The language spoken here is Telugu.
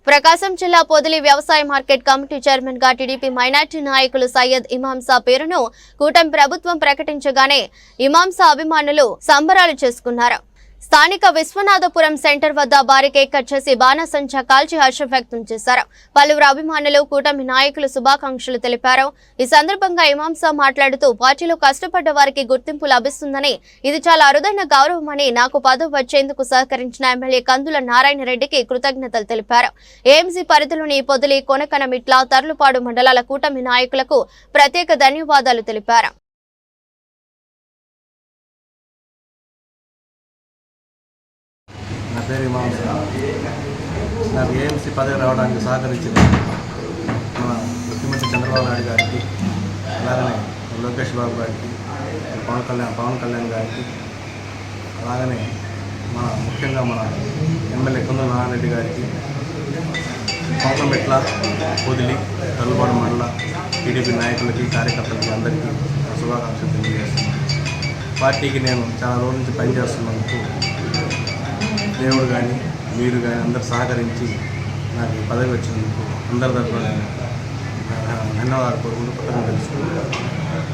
ప్రకాశం జిల్లా పొదిలి వ్యవసాయ మార్కెట్ కమిటీ చైర్మన్ గా టీడీపీ మైనార్టీ నాయకులు సయ్యద్ ఇమాంసా పేరును కూటమి ప్రభుత్వం ప్రకటించగానే ఇమాంసా అభిమానులు సంబరాలు చేసుకున్నారు. స్థానిక విశ్వనాథపురం సెంటర్ వద్ద భారీ కేక్ కట్ చేసి బాణసంచా కాల్చి హర్షం వ్యక్తం చేశారు. పలువురు అభిమానులు కూటమి నాయకులు శుభాకాంక్షలు తెలిపారు. ఈ సందర్భంగా ఇమాంసా మాట్లాడుతూ పార్టీలో కష్టపడ్డ వారికి గుర్తింపు లభిస్తుందని, ఇది చాలా అరుదైన గౌరవమని, నాకు పదవి వచ్చేందుకు సహకరించిన ఎమ్మెల్యే కందుల నారాయణ రెడ్డికి కృతజ్ఞతలు తెలిపారు. ఏఎంసీ పరిధిలోని పొదిలి, కొనకనమిట్ల, తర్లుపాడు మండలాల కూటమి నాయకులకు ప్రత్యేక ధన్యవాదాలు తెలిపారు. నా పేరు ఇమాంసా. నాకు ఏఎంసీ పదవి రావడానికి సహకరించిన మన ముఖ్యమంత్రి చంద్రబాబు నాయుడు గారికి, అలాగనే లోకేష్ బాబు గారికి, పవన్ కళ్యాణ్ గారికి, అలాగనే ముఖ్యంగా మన ఎమ్మెల్యే కందుల నారాయణ రెడ్డి గారికి, కొనకనమిట్ల, పొదిలి, తర్లుపాడు మండల టీడీపీ నాయకులకి, కార్యకర్తలకి అందరికీ శుభాకాంక్షలు తెలియజేస్తున్నాను. పార్టీకి నేను చాలా రోజుల నుంచి పనిచేస్తున్నందుకు దేవుడు కానీ మీరు కానీ అందరు సహకరించి నాకు ఈ పదవి వచ్చినందుకు అందరి తరఫున ధన్యవాదాలు కోరుకుంటూ కృతజ్ఞతలు తెలుసుకుంటున్నాను.